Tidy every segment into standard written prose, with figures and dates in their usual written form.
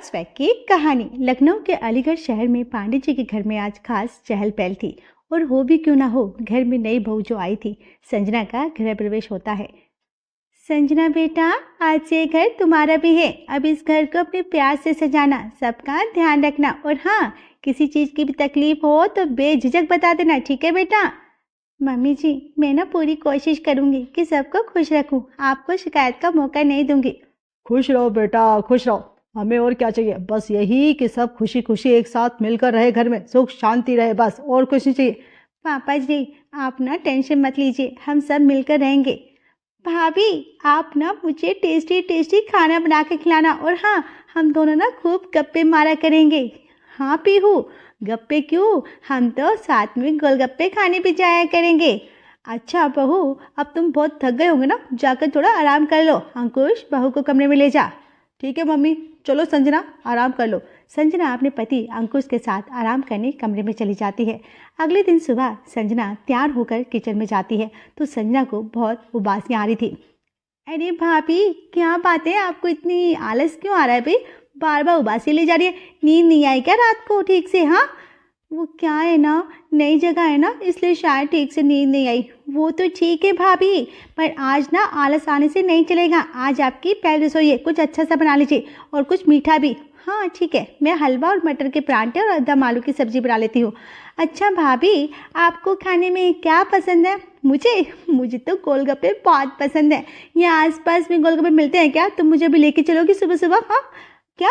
Swag की कहानी। लखनऊ के अलीगढ़ शहर में पांडे जी के घर में आज खास चहल पहल थी। और हो भी क्यों ना हो, घर में नई बहू जो आई थी, संजना का गृह प्रवेश होता है। संजना बेटा, आज से घर तुम्हारा भी है। अब इस घर को अपने प्यार से सजाना, सबका ध्यान रखना, और हाँ, किसी चीज़ की भी तकलीफ हो तो बेझिझक बता देना, ठीक है बेटा? मम्मी जी, मैं ना पूरी कोशिश करूँगी कि सबको खुश रखूँ, आपको शिकायत का मौका नहीं दूँगी। खुश रहो बेटा, खुश रहो। हमें और क्या चाहिए? बस यही कि सब खुशी खुशी एक साथ मिलकर रहे, घर में सुख शांति रहे, बस और कुछ नहीं चाहिए। पापा जी, आप ना टेंशन मत लीजिए, हम सब मिलकर रहेंगे। भाभी, आप ना मुझे टेस्टी टेस्टी खाना बना के खिलाना, और हाँ, हम दोनों ना खूब गप्पे मारा करेंगे। हाँ पीहू, गप्पे क्यों, हम तो साथ में गोलगप्पे खाने भी जाया करेंगे। अच्छा बहू, अब तुम बहुत थक गए होंगे ना, जाकर थोड़ा आराम कर लो। अंकुश, बहू को कमरे में ले जा। ठीक है मम्मी, चलो संजना आराम कर लो। संजना अपने पति अंकुश के साथ आराम करने कमरे में चली जाती है। अगले दिन सुबह संजना तैयार होकर किचन में जाती है तो संजना को बहुत उबासियाँ आ रही थी। अरे भाभी, क्या बात है, आपको इतनी आलस क्यों आ रहा है भाई? बार बार उबासी ले जा रही है। नींद नहीं आई क्या रात को ठीक से? हाँ, वो क्या है ना, नई जगह है ना, इसलिए शायद ठीक से नींद नहीं आई। वो तो ठीक है भाभी, पर आज ना आलस आने से नहीं चलेगा। आज आपकी पहली रसोई है, कुछ अच्छा सा बना लीजिए, और कुछ मीठा भी। हाँ ठीक है, मैं हलवा और मटर के परांठे और दम आलू की सब्जी बना लेती हूँ। अच्छा भाभी, आपको खाने में क्या पसंद है? मुझे तो गोलगप्पे बहुत पसंद है। यहाँ आसपास में गोलगप्पे मिलते हैं क्या? तुम मुझे भी लेके चलोगी सुबह सुबह? हाँ क्या?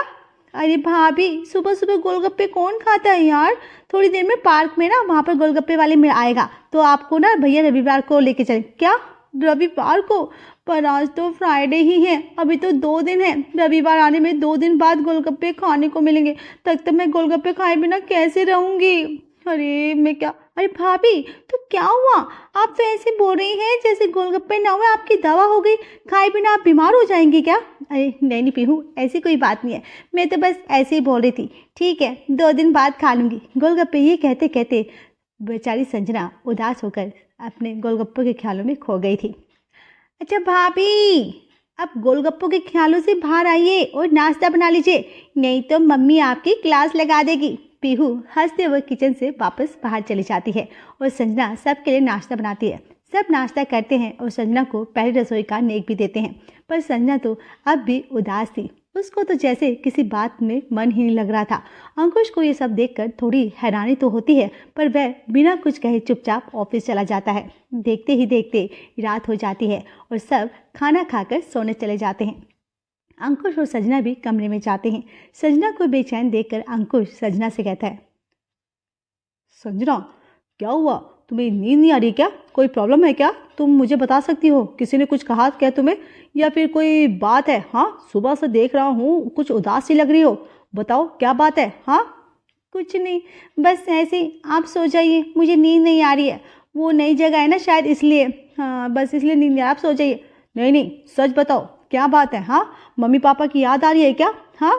अरे भाभी, सुबह सुबह गोलगप्पे कौन खाता है यार? थोड़ी देर में पार्क में ना, वहाँ पर गोलगप्पे वाले में आएगा, तो आपको ना भैया रविवार को लेके चले। क्या रविवार को? पर आज तो फ्राइडे ही है, अभी तो 2 दिन है। रविवार आने में 2 दिन बाद गोलगप्पे खाने को मिलेंगे, तब तक मैं गोलगप्पे खाए बिना कैसे रहूँगी? अरे मैं क्या, अरे भाभी तो क्या हुआ? आप तो ऐसे बोल रही हैं जैसे गोलगप्पे ना हुए आपकी दवा हो गई, खाए बिना आप बीमार हो जाएंगी क्या? अरे नहीं पीहू, ऐसी कोई बात नहीं है, मैं तो बस ऐसे ही बोल रही थी। ठीक है, 2 दिन बाद खा लूँगी गोलगप्पे। ये कहते कहते बेचारी संजना उदास होकर अपने गोलगप्पों के ख्यालों में खो गई थी। अच्छा भाभी, अब गोलगप्पों के ख्यालों से बाहर आइए और नाश्ता बना लीजिए, नहीं तो मम्मी आपकी क्लास लगा देगी। पीहू हंसते हुए किचन से वापस बाहर चली जाती है और संजना सबके लिए नाश्ता बनाती है। सब नाश्ता करते हैं और संजना को पहली रसोई का नेक भी देते हैं, पर संजना तो अब भी उदास थी। उसको तो जैसे किसी बात में मन ही नहीं लग रहा था। अंकुश को ये सब देखकर थोड़ी हैरानी तो होती है, पर वह बिना कुछ कहे चुपचाप ऑफिस चला जाता है। देखते ही देखते रात हो जाती है और सब खाना खाकर सोने चले जाते हैं। अंकुश और संजना भी कमरे में जाते हैं। संजना को बेचैन देखकर अंकुश संजना से कहता है, संजना क्या हुआ, तुम्हें नींद नहीं आ रही क्या? कोई प्रॉब्लम है क्या? तुम मुझे बता सकती हो, किसी ने कुछ कहा क्या तुम्हें, या फिर कोई बात है? हाँ, सुबह से देख रहा हूँ कुछ उदास सी लग रही हो, बताओ क्या बात है? हाँ कुछ नहीं, बस ऐसे ही, आप सो जाइए, मुझे नींद नहीं आ रही है। वो नई जगह है ना शायद, इसलिए। हाँ बस इसलिए नींद नहीं, आप सो जाइए। नहीं सच बताओ क्या बात है? हाँ, मम्मी पापा की याद आ रही है क्या? हाँ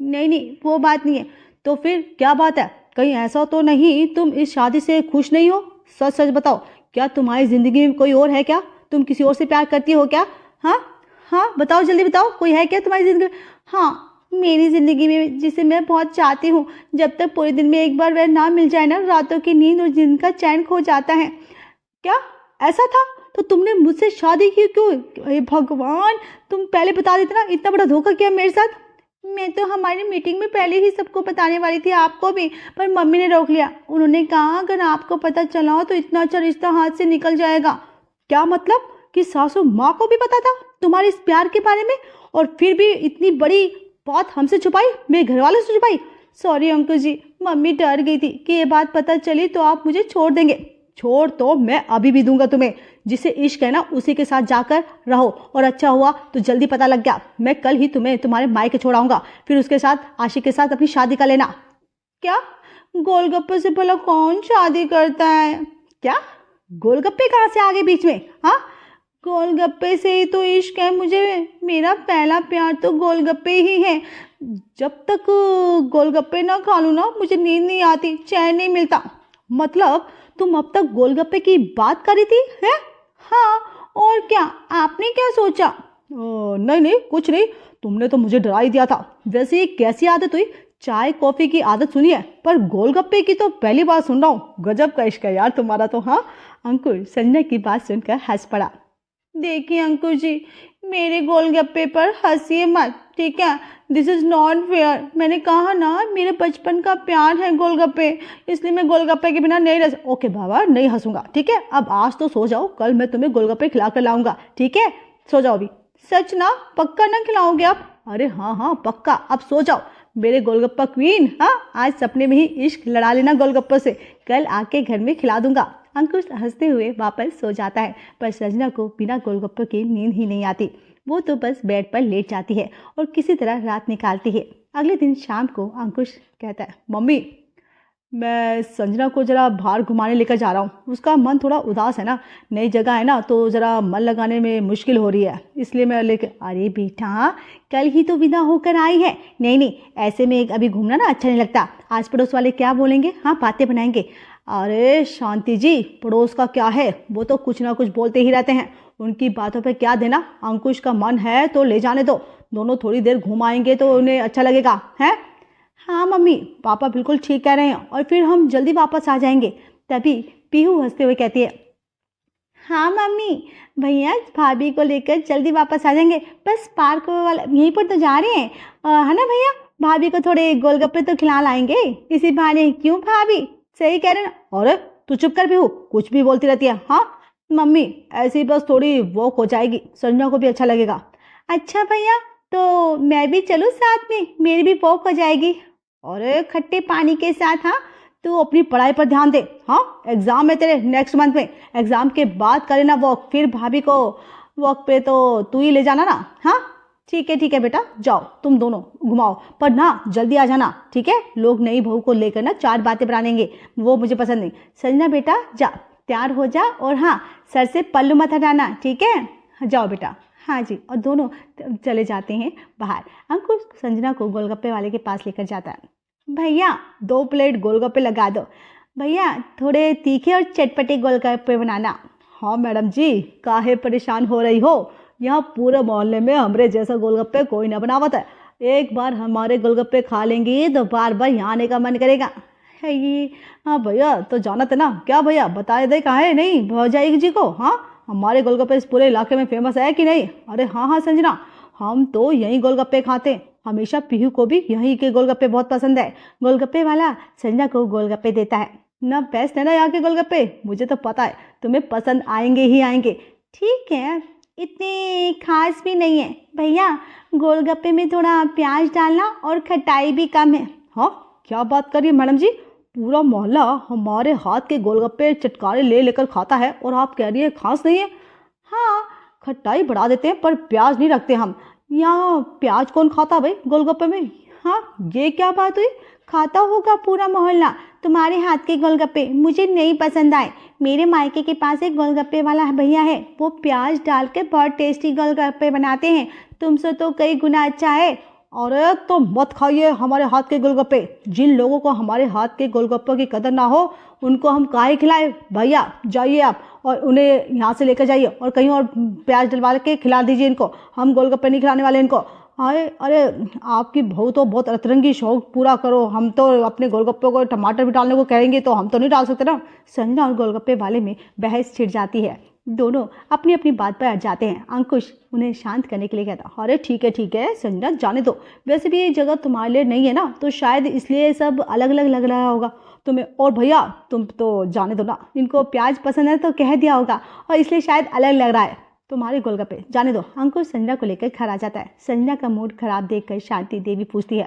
नहीं वो बात नहीं है। तो फिर क्या बात है? कहीं ऐसा तो नहीं तुम इस शादी से खुश नहीं हो? सच सच बताओ, क्या तुम्हारी ज़िंदगी में कोई और है क्या? तुम किसी और से प्यार करती हो क्या? हाँ बताओ, जल्दी बताओ, कोई है क्या तुम्हारी ज़िंदगी में? हाँ, मेरी ज़िंदगी में जिसे मैं बहुत चाहती हूँ, जब तक पूरे दिन में एक बार वह ना मिल जाए ना, रातों की नींद और दिन का चैन खो जाता है। क्या ऐसा था? तो तुमने मुझसे शादी की क्यों? अरे भगवान, तुम पहले बता देते ना, इतना बड़ा धोखा किया मेरे साथ। मैं तो हमारी मीटिंग में पहले ही सबको बताने वाली थी, आपको भी, पर मम्मी ने रोक लिया। उन्होंने कहा अगर आपको पता चला तो इतना अच्छा रिश्ता हाथ से निकल जाएगा। क्या मतलब कि सासू माँ को भी पता था तुम्हारे इस प्यार के बारे में, और फिर भी इतनी बड़ी बात हमसे छुपाई, मेरे घर वालों से छुपाई? सॉरी अंकुल जी, मम्मी डर गई थी कि ये बात पता चली तो आप मुझे छोड़ देंगे। छोड़ तो मैं अभी भी दूंगा तुम्हें, जिसे इश्क है ना उसी के साथ जाकर रहो, और अच्छा हुआ तो जल्दी पता लग गया। मैं कल ही तुम्हें तुम्हारे मायके छोड़ाऊंगा, फिर उसके साथ आशिक के साथ अपनी शादी कर लेना। क्या? गोलगप्पे से भला कौन शादी करता है? क्या? गोलगप्पे कहाँ से आ गए बीच में? हाँ, गोलगप्पे से ही तो इश्क है मुझे, मेरा पहला प्यार तो गोलगप्पे ही है। जब तक गोलगप्पे ना खा लूँ ना, मुझे नींद नहीं आती, चैन नहीं मिलता। मतलब तुम अब तक गोलगप्पे की बात कर रही थी? हैं? हाँ, और क्या, आपने क्या सोचा? नहीं नहीं कुछ नहीं, तुमने तो मुझे डरा ही दिया था। वैसे ये कैसी आदत हुई? चाय कॉफ़ी की आदत सुनी है, पर गोलगप्पे की तो पहली बार सुन रहा हूँ। गजब का इश्क है यार तुम्हारा तो। हाँ, अंकुर संजना की बात सुनकर हंस पड़ा। देखिए अंकुर जी, मेरे गोलगप्पे पर हंसिए मत, ठीक है? This is not fair. मैंने कहा ना, मेरे बचपन का प्यार है गोलगप्पे, इसलिए मैं गोलगप्पे के बिना नहीं रह। ओके बाबा, नहीं हंसूंगा, ठीक है? अब आज तो सो जाओ, कल मैं तुम्हें गोलगप्पे खिला कर लाऊंगा, ठीक है? सो जाओ अभी। सच ना? पक्का ना खिलाओगे आप? अरे हाँ हाँ पक्का, अब सो जाओ मेरे गोलगप्पा क्वीन। हाँ, आज सपने में ही इश्क लड़ा लेना गोलगप्पे से, कल आके घर में खिला दूंगा। अंकुश हंसते हुए वापस सो जाता है, पर संजना को बिना गोलगप्पे की नींद ही नहीं आती। वो तो बस बेड पर लेट जाती है और किसी तरह रात निकालती है। अगले दिन शाम को अंकुश कहता है, मम्मी मैं संजना को ज़रा बाहर घुमाने लेकर जा रहा हूँ। उसका मन थोड़ा उदास है ना, नई जगह है ना, तो ज़रा मन लगाने में मुश्किल हो रही है, इसलिए मैं लेकर। अरे बेटा, कल ही तो विदा होकर आई है। नहीं नहीं, ऐसे में अभी घूमना ना अच्छा नहीं लगता। आस पड़ोस वाले क्या बोलेंगे? हाँ, बातें बनाएंगे। अरे शांति जी, पड़ोस का क्या है, वो तो कुछ ना कुछ बोलते ही रहते हैं, उनकी बातों पे क्या देना। अंकुश का मन है तो ले जाने दो, दोनों थोड़ी देर घूम आएंगे तो उन्हें अच्छा लगेगा। है? हाँ मम्मी, पापा बिल्कुल ठीक कह रहे हैं, और फिर हम जल्दी वापस आ जाएंगे। तभी पीहू हंसते हुए कहती है, हाँ मम्मी, भैया भाभी को लेकर जल्दी वापस आ जाएंगे, बस पार्क वाला यहीं पर तो जा रहे हैं, है ना भैया? भाभी को थोड़े गोलगप्पे तो खिला लाएंगे इसी बहाने। क्यों भाभी, सही कह रहे ना? अरे तू चुप कर पीहू, कुछ भी बोलती रहती है। हाँ मम्मी, ऐसी बस थोड़ी वॉक हो जाएगी, संजना को भी अच्छा लगेगा। अच्छा भैया, तो मैं भी चलूँ साथ में, मेरी भी वॉक हो जाएगी। अरे खट्टे पानी के साथ। हाँ, तू अपनी पढ़ाई पर ध्यान दे। हाँ, एग्जाम है तेरे नेक्स्ट मंथ में, एग्जाम के बाद करे ना वॉक, फिर भाभी को वॉक पे तो तू ही ले जाना ना। हाँ ठीक है बेटा, जाओ तुम दोनों घुमाओ, पर ना जल्दी आ जाना, ठीक है? लोग नई बहू को लेकर ना चार बातें बनाएंगे, वो मुझे पसंद नहीं। संजना बेटा जा, तैयार हो जा, और हाँ, सर से पल्लू मत हटाना, ठीक है? जाओ बेटा। हाँ जी, और दोनों चले जाते हैं बाहर। अंकुश संजना को गोलगप्पे वाले के पास लेकर जाता है। भैया 2 प्लेट गोलगप्पे लगा दो। भैया थोड़े तीखे और चटपटे गोलगप्पे बनाना। हाँ मैडम जी, काहे परेशान हो रही हो? यहाँ पूरे मोहल्ले में हमरे जैसा गोलगप्पे कोई ना बनावत है। एक बार हमारे गोलगप्पे खा लेंगी तो बार बार यहाँ आने का मन करेगा। है ये? हाँ भैया, तो जानत है ना क्या भैया, बताए दे काहे नहीं भौजाई जी को। हाँ, हमारे गोलगप्पे इस पूरे इलाके में फेमस है कि नहीं? अरे हाँ संजना, हम तो यहीं गोलगप्पे खाते हैं, हमेशा पीहू को भी यहीं के गोलगप्पे बहुत पसंद है। गोलगप्पे वाला संजना को गोलगप्पे देता है। ना बेस्ट है ना यहाँ के गोलगप्पे, मुझे तो पता है तुम्हें पसंद आएंगे ही आएंगे। ठीक है, इतने खास भी नहीं है भैया, गोलगप्पे में थोड़ा प्याज डालना और खटाई भी कम है। हाँ, क्या बात करिए मैडम जी, पूरा मोहल्ला हमारे हाथ के गोलगप्पे चटकारे ले लेकर खाता है और आप कह रही है खास नहीं है? हाँ, खटाई बढ़ा देते हैं पर प्याज नहीं रखते हम यहाँ। प्याज कौन खाता भाई गोलगप्पे में? हाँ, ये क्या बात हुई? खाता होगा पूरा मोहल्ला तुम्हारे हाथ के गोलगप्पे, मुझे नहीं पसंद आए। मेरे मायके के पास एक गोलगप्पे वाला भैया है, वो प्याज डाल के बहुत टेस्टी गोलगप्पे बनाते हैं, तुमसे तो कई गुना अच्छा है। अरे तो मत खाइए हमारे हाथ के गोलगप्पे, जिन लोगों को हमारे हाथ के गोलगप्पे की कदर ना हो उनको हम काहे खिलाए। भैया जाइए आप और उन्हें यहाँ से लेकर जाइए और कहीं और प्याज डलवा के खिला दीजिए इनको, हम गोलगप्पे नहीं खिलाने वाले इनको। अरे आपकी बहू तो बहुत अतरंगी शौक पूरा करो, हम तो अपने गोलगप्पे को टमाटर भी डालने को कहेंगे तो हम तो नहीं डाल सकते ना। संजना और गोलगप्पे वाले में बहस छिड़ जाती है, दोनों अपनी अपनी बात पर अट जाते हैं। अंकुश उन्हें शांत करने के लिए कहता, अरे ठीक है संजना, जाने दो, वैसे भी ये जगह तुम्हारे लिए नहीं है ना, तो शायद इसलिए सब अलग अलग लग रहा होगा तुम्हें। और भैया तुम तो जाने दो ना, इनको प्याज पसंद है तो कह दिया होगा और इसलिए शायद अलग लग रहा है तुम्हारे गोलगप्पे, जाने दो। अंकुश संजना को लेकर घर आ जाता है। संजना का मूड खराब देखकर शांति देवी पूछती है,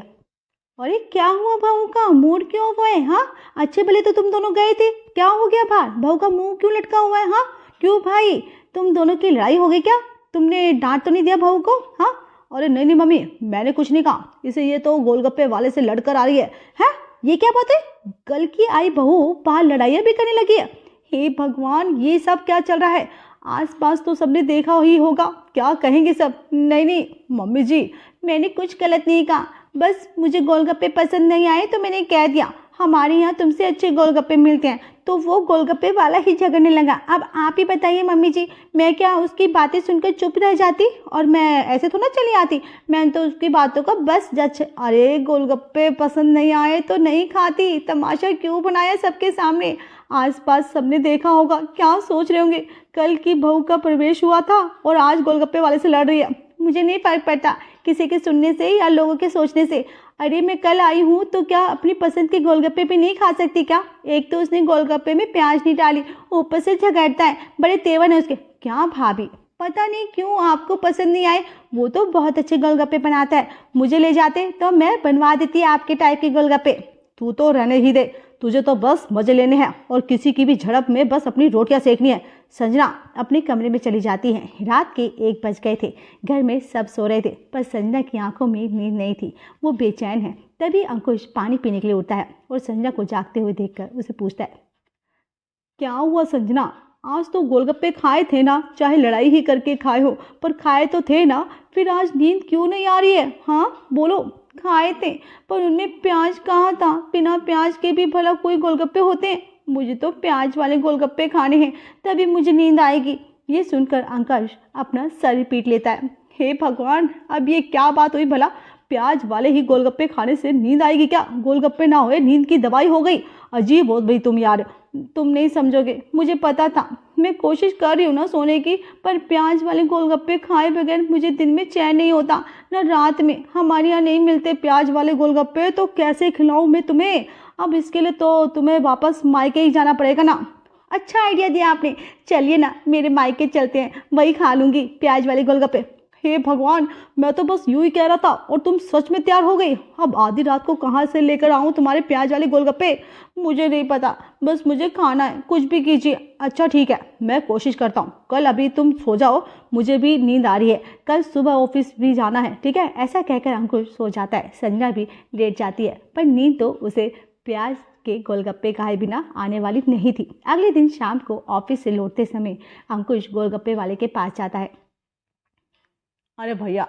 अरे क्या हुआ बहू का मूड क्यों हुआ है? हाँ, अच्छे भले तो तुम दोनों गए थे, क्या हो गया बाहर? बहू का मुंह क्यों लटका हुआ है? हाँ क्यों भाई, तुम दोनों की लड़ाई हो गई क्या? तुमने डांट तो नहीं दिया बहू को? हाँ, अरे नहीं मम्मी, मैंने कुछ नहीं कहा, इसे ये तो गोलगप्पे वाले से लड़कर आ रही है। हैं, ये क्या बात है? कल की आई बहू बाहर लड़ाइयाँ भी करने लगी है। हे भगवान, ये सब क्या चल रहा है? आसपास तो सबने देखा ही होगा, क्या कहेंगे सब? नहीं मम्मी जी, मैंने कुछ गलत नहीं कहा, बस मुझे गोलगप्पे पसंद नहीं आए तो मैंने कह दिया। हमारे यहाँ तुमसे अच्छे गोलगप्पे मिलते हैं तो वो गोलगप्पे वाला ही झगड़ने लगा। अब आप ही बताइए मम्मी जी, मैं क्या उसकी बातें सुनकर चुप रह जाती? और मैं ऐसे थोड़ा चली आती, मैंने तो उसकी बातों का बस जज। अरे गोलगप्पे पसंद नहीं आए तो नहीं खाती, तमाशा क्यों बनाया सबके सामने? आसपास सबने देखा होगा, क्या सोच रहे होंगे? कल की बहू का प्रवेश हुआ था और आज गोलगप्पे वाले से लड़ रही है। मुझे नहीं फर्क पड़ता किसी के सुनने से या लोगों के सोचने से। अरे मैं कल आई हूँ तो क्या अपनी पसंद के गोलगप्पे भी नहीं खा सकती क्या? एक तो उसने गोलगप्पे में प्याज नहीं डाली, ऊपर से झगड़ता है, बड़े तेवर है उसके। क्या भाभी, पता नहीं क्यों आपको पसंद नहीं आए, वो तो बहुत अच्छे गोलगप्पे बनाता है, मुझे ले जाते तो मैं बनवा देती आपके टाइप के गोलगप्पे। तू तो रहने ही दे, तुझे तो बस मजे लेने हैं और किसी की भी झड़प में बस अपनी रोटियां सेकनी है। संजना अपने कमरे में चली जाती है। रात के 1 बज गए थे। घर में सब सो रहे थे, पर संजना की आंखों में नींद नहीं थी, वो बेचैन है। तभी अंकुश पानी पीने के लिए उठता है और संजना को जागते हुए देखकर उसे पूछता है, क्या हुआ संजना? आज तो गोलगप्पे खाए थे ना, चाहे लड़ाई ही करके खाए हो, पर खाए तो थे ना। फिर आज नींद क्यों नहीं आ रही है? हाँ बोलो। खाए थे, पर उनमें प्याज कहाँ था? बिना प्याज के भी भला कोई गोलगप्पे होते हैं? मुझे तो प्याज वाले गोलगप्पे खाने हैं, तभी मुझे नींद आएगी। ये सुनकर अंकुश अपना सर पीट लेता है। हे भगवान, अब ये क्या बात हुई भला? प्याज वाले ही गोलगप्पे खाने से नींद आएगी क्या? गोलगप्पे ना होए नींद की दवाई हो गई। अजीब हो भाई तुम यार। तुम नहीं समझोगे, मुझे पता था। मैं कोशिश कर रही हूँ ना सोने की, पर प्याज वाले गोलगप्पे खाए बगैर मुझे दिन में चैन नहीं होता, ना रात में। हमारे यहाँ नहीं मिलते प्याज वाले गोलगप्पे, तो कैसे खिलाऊँ मैं तुम्हें? अब इसके लिए तो तुम्हें वापस मायके ही जाना पड़ेगा ना। अच्छा आइडिया दिया आपने, चलिए ना मेरे मायके चलते हैं, वही खा लूँगी प्याज वाले गोलगप्पे। हे भगवान, मैं तो बस यूं ही कह रहा था और तुम सच में तैयार हो गई। अब आधी रात को कहाँ से लेकर आऊँ तुम्हारे प्याज वाले गोलगप्पे? मुझे नहीं पता, बस मुझे खाना है, कुछ भी कीजिए। अच्छा ठीक है, मैं कोशिश करता हूँ। कल अभी तुम सो जाओ, मुझे भी नींद आ रही है, कल सुबह ऑफिस भी जाना है, ठीक है? ऐसा कहकर अंकुश सो जाता है। संजना भी लेट जाती है, पर नींद तो उसे प्याज के गोलगप्पे खाए बिना आने वाली नहीं थी। अगले दिन शाम को ऑफिस से लौटते समय अंकुश गोलगप्पे वाले के पास जाता है। अरे भैया,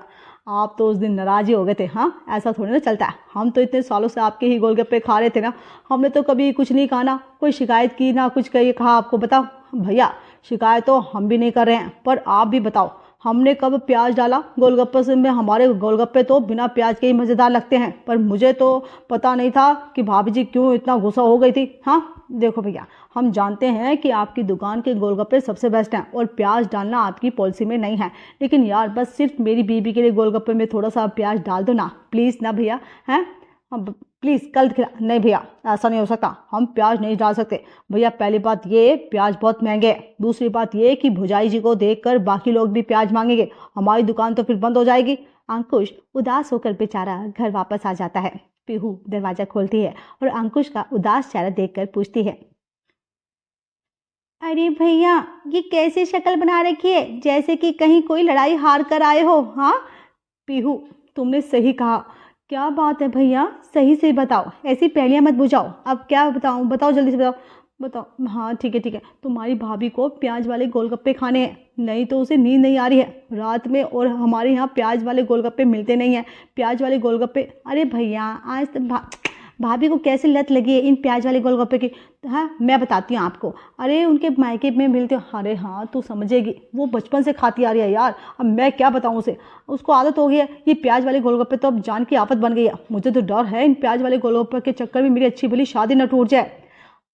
आप तो उस दिन नाराज ही हो गए थे। हाँ, ऐसा थोड़ी ना चलता है। हम तो इतने सालों से आपके ही गोलगप्पे खा रहे थे ना, हमने तो कभी कुछ नहीं कहा ना, कोई शिकायत की ना कुछ कही कहा आपको। बताओ भैया, शिकायत तो हम भी नहीं कर रहे हैं, पर आप भी बताओ, हमने कब प्याज डाला गोलगप्पे से? में हमारे गोलगप्पे तो बिना प्याज के ही मज़ेदार लगते हैं, पर मुझे तो पता नहीं था कि भाभी जी क्यों इतना गुस्सा हो गई थी। हाँ देखो भैया, हम जानते हैं कि आपकी दुकान के गोलगप्पे सबसे बेस्ट हैं और प्याज डालना आपकी पॉलिसी में नहीं है, लेकिन यार बस सिर्फ मेरी बीबी के लिए गोलगप्पे में थोड़ा सा प्याज डाल दो ना प्लीज़ ना भैया। हैं प्लीज़ कल खिला। नहीं भैया, ऐसा नहीं हो सकता, हम प्याज नहीं डाल सकते भैया। पहली बात ये, प्याज बहुत महंगे हैं। दूसरी बात ये कि भुजाई जी को देखकर बाकी लोग भी प्याज मांगेंगे, हमारी दुकान तो फिर बंद हो जाएगी। अंकुश उदास होकर बेचारा घर वापस आ जाता है। पीहू दरवाज़ा खोलती है और अंकुश का उदास चेहरा देखकर पूछती है, अरे भैया, ये कैसी शक्ल बना रखी है, जैसे कि कहीं कोई लड़ाई हार कर आए हो। हाँ पीहू, तुमने सही कहा। क्या बात है भैया, सही से बताओ, ऐसी पहेलियां मत बुझाओ। अब क्या बताऊं? बताओ जल्दी से बताओ। बताओ। हाँ ठीक है, तुम्हारी भाभी को प्याज वाले गोलगप्पे खाने हैं, नहीं तो उसे नींद नहीं आ रही है रात में, और हमारे यहाँ प्याज वाले गोलगप्पे मिलते नहीं हैं। प्याज वाले गोलगप्पे, अरे भैया, आज तो भाभी को कैसे लत लगी है इन प्याज वाले गोलगप्पे की। हाँ मैं बताती हूँ आपको। अरे उनके मायके में मिलते हो। अरे हाँ तू समझेगी, वो बचपन से खाती आ रही है यार, अब मैं क्या बताऊँ उसे, उसको आदत हो गई है। ये प्याज वाले गोलगप्पे तो अब जान की आफत बन गई है। मुझे तो डर है इन प्याज वाले गोलगप्पे के चक्कर में मेरी अच्छी भली शादी न टूट जाए।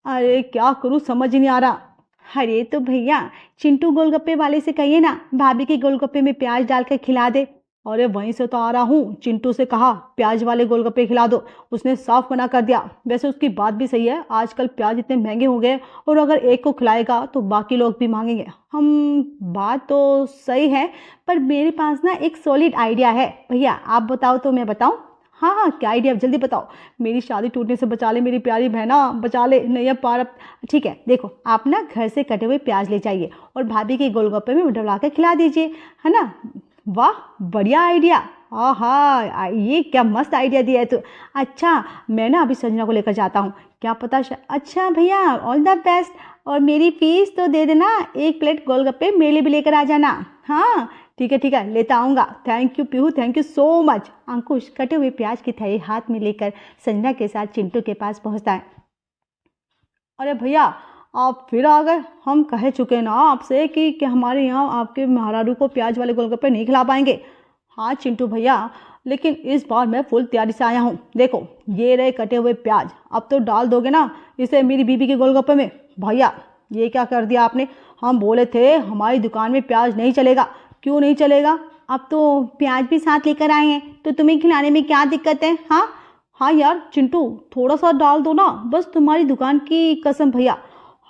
अरे क्या करूँ, समझ ही नहीं आ रहा। अरे तो भैया, चिंटू गोलगप्पे वाले से कहिए ना, भाभी के गोलगप्पे में प्याज डालकर खिला दे। अरे वहीं से तो आ रहा हूँ, चिंटू से कहा प्याज वाले गोलगप्पे खिला दो, उसने साफ मना कर दिया। वैसे उसकी बात भी सही है, आजकल प्याज इतने महंगे हो गए, और अगर एक को खिलाएगा तो बाकी लोग भी मांगेंगे। बात तो सही है, पर मेरे पास ना एक सॉलिड आइडिया है। भैया आप बताओ तो मैं बताऊँ? हाँ क्या आइडिया, जल्दी बताओ, मेरी शादी टूटने से बचा ले मेरी प्यारी बहना, बचा ले। नहीं अब पार। ठीक है, देखो आप ना घर से कटे हुए प्याज ले जाइए और भाभी के गोलगप्पे में डलवा कर खिला दीजिए, है ना। वाह बढ़िया आइडिया। हाँ ये क्या मस्त आइडिया दिया है तू। अच्छा मैं ना अभी संजना को लेकर जाता हूँ, क्या पता। अच्छा भैया, ऑल द बेस्ट, और मेरी फीस तो दे देना, 1 प्लेट गोलगप्पे मेरे लिए भी लेकर आ जाना। हाँ ठीक है, लेता आऊँगा। Thank you Pihu, thank you so much. Ankush कटे हुए प्याज की थैली हाथ में लेकर संजना के साथ चिंटू के पास पहुँचता है। अरे भैया, आप फिर आ गए। हम कह चुके ना आपसे कि हमारे यहाँ आपके महारारू को प्याज वाले गोलगप्पे नहीं खिला पाएंगे। हाँ चिंटू भैया, लेकिन इस बार मैं फुल तैयारी से आया हूँ। देखो ये रहे कटे हुए प्याज, अब तो डाल दोगे ना इसे मेरी बीबी के गोलगप्पे में। भैया ये क्या कर दिया आपने? हम बोले थे हमारी दुकान में प्याज नहीं चलेगा। क्यों नहीं चलेगा? अब तो प्याज भी साथ लेकर आए हैं, तो तुम्हें खिलाने में क्या दिक्कत है? हाँ यार चिंटू, थोड़ा सा डाल दो ना, बस तुम्हारी दुकान की कसम भैया।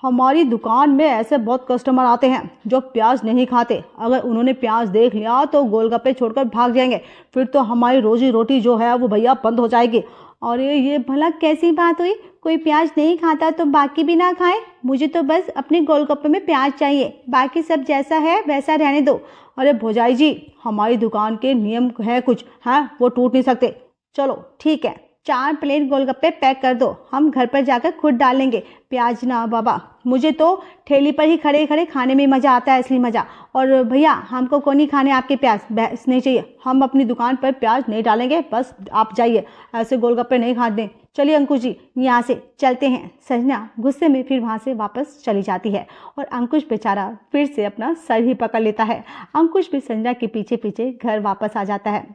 हमारी दुकान में ऐसे बहुत कस्टमर आते हैं जो प्याज नहीं खाते। अगर उन्होंने प्याज देख लिया तो गोलगप्पे छोड़कर भाग जाएंगे। फिर तो हमारी रोजी रोटी जो है वो भैया बंद हो जाएगी। और ये भला कैसी बात हुई? कोई प्याज नहीं खाता तो बाकी भी ना खाए? मुझे तो बस अपने गोलगप्पे में प्याज चाहिए, बाकी सब जैसा है वैसा रहने दो। अरे भौजाई जी, हमारी दुकान के नियम है कुछ, हैं वो टूट नहीं सकते। चलो ठीक है, 4 प्लेट गोलगप्पे पैक कर दो, हम घर पर जाकर खुद डाल लेंगे। प्याज ना बाबा, मुझे तो ठेली पर ही खड़े खड़े खाने में मज़ा आता है, असली मज़ा। और भैया हमको कौन नहीं खाने आपके प्याज, बहस नहीं चाहिए। हम अपनी दुकान पर प्याज नहीं डालेंगे, बस आप जाइए, ऐसे गोलगप्पे नहीं खाने। चलिए अंकुश जी यहाँ से चलते हैं। संजना गुस्से में फिर वहाँ से वापस चली जाती है और अंकुश बेचारा फिर से अपना सर ही पकड़ लेता है। अंकुश भी संजना के पीछे पीछे घर वापस आ जाता है।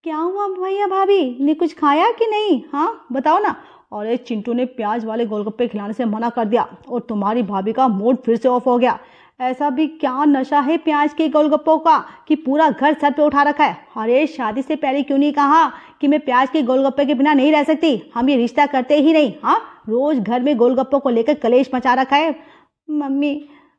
क्या हुआ भैया भाभी ने कुछ खाया कि नहीं? हाँ बताओ ना। अरे चिंटू ने प्याज वाले गोलगप्पे खिलाने से मना कर दिया और तुम्हारी भाभी का मूड फिर से ऑफ हो गया। ऐसा भी क्या नशा है प्याज के गोलगप्पों का कि पूरा घर सर पे उठा रखा है? अरे शादी से पहले क्यों नहीं कहा कि मैं प्याज के गोलगप्पे के बिना नहीं रह सकती? हम ये रिश्ता करते ही नहीं। रोज घर में गोलगप्पों को लेकर कलेश मचा रखा है। मम्मी,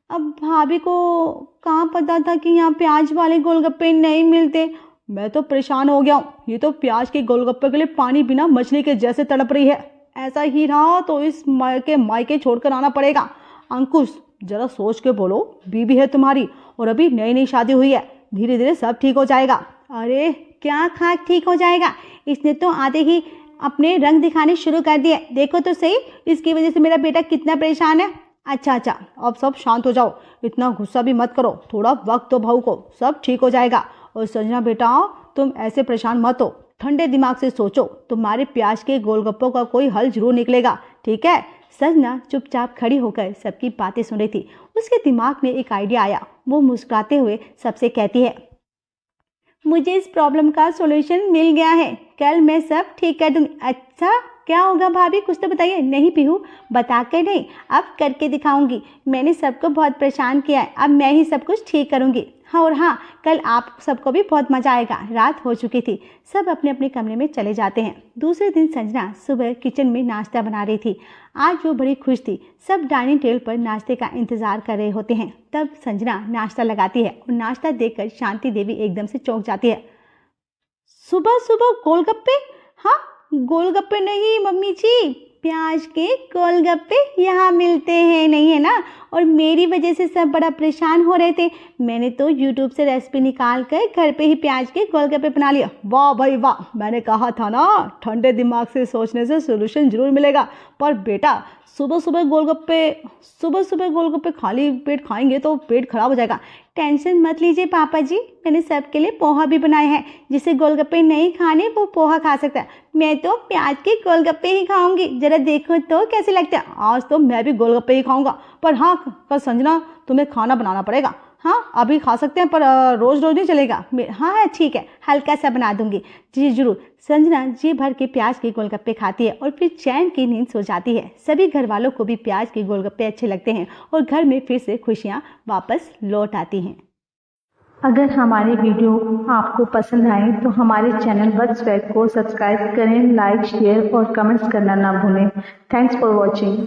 अब भाभी को कहाँ पता था कि यहाँ प्याज वाले गोलगप्पे नहीं मिलते? मैं तो परेशान हो गया हूँ। ये तो प्याज के गोलगप्पे के लिए पानी बिना मछली के जैसे तड़प रही है। ऐसा ही रहा तो इस मायके छोड़कर आना पड़ेगा। अंकुश जरा सोच के बोलो, बीबी है तुम्हारी और अभी नई नई शादी हुई है, धीरे धीरे सब ठीक हो जाएगा। अरे क्या खाक ठीक हो जाएगा? इसने तो आधे ही अपने रंग दिखाने शुरू कर दिए। देखो तो सही, इसकी वजह से मेरा बेटा कितना परेशान है। अच्छा, अब सब शांत हो जाओ, इतना गुस्सा भी मत करो, थोड़ा वक्त दो बहू को, सब ठीक हो जाएगा। और संजना बेटा, तुम ऐसे परेशान मत हो, ठंडे दिमाग से सोचो, तुम्हारे प्याज के गोलगप्पों का कोई हल जरूर निकलेगा, ठीक है? संजना चुपचाप खड़ी होकर सबकी बातें सुन रही थी। उसके दिमाग में एक आइडिया आया। वो मुस्कुराते हुए सबसे कहती है, मुझे इस प्रॉब्लम का सॉल्यूशन मिल गया है, कल मैं सब ठीक कर दूंगी। अच्छा क्या होगा भाभी, कुछ तो बताइए। नहीं पीहू, बता कर नहीं, अब करके दिखाऊंगी। मैंने सबको बहुत परेशान किया है, अब मैं ही सब कुछ ठीक करूंगी। हाँ और हाँ, कल आप सबको भी बहुत मज़ा आएगा। रात हो चुकी थी, सब अपने अपने कमरे में चले जाते हैं। दूसरे दिन संजना सुबह किचन में नाश्ता बना रही थी। आज वो बड़ी खुश थी। सब डाइनिंग टेबल पर नाश्ते का इंतजार कर रहे होते हैं। तब संजना नाश्ता लगाती है और नाश्ता देखकर शांति देवी एकदम से चौंक जाती है। सुबह सुबह गोलगप्पे? हाँ गोलगप्पे नहीं मम्मी जी, प्याज के गोलगप्पे यहाँ मिलते हैं, नहीं है ना? और मेरी वजह से सब बड़ा परेशान हो रहे थे। मैंने तो YouTube से रेसिपी निकाल कर घर पे ही प्याज के गोलगप्पे बना लिया। वाह भाई वाह, मैंने कहा था ना, ठंडे दिमाग से सोचने से सोल्यूशन जरूर मिलेगा। पर बेटा सुबह सुबह गोलगप्पे खाली पेट खाएंगे तो पेट खराब हो जाएगा। टेंशन मत लीजिए पापा जी, मैंने सबके लिए पोहा भी बनाए हैं। जिसे गोलगप्पे नहीं खाने वो पोहा खा सकता है। मैं तो प्याज के गोलगप्पे ही खाऊंगी, जरा देखो तो कैसे लगता है। आज तो मैं भी गोलगप्पे ही खाऊंगा, पर हाँ कल संजना तुम्हें खाना बनाना पड़ेगा। हाँ अभी खा सकते हैं पर रोज रोज नहीं चलेगा। हाँ ठीक है, हल्का सा बना दूंगी। जी जरूर। संजना जी भर के प्याज के गोलगप्पे खाती है और फिर चैन की नींद सो जाती है। सभी घर वालों को भी प्याज के गोलगप्पे अच्छे लगते हैं और घर में फिर से खुशियाँ वापस लौट आती हैं। अगर हमारी वीडियो आपको पसंद आए तो हमारे चैनल बर्ड्स वेब को सब्सक्राइब करें, लाइक, शेयर और कमेंट्स करना ना भूलें। Thanks for watching.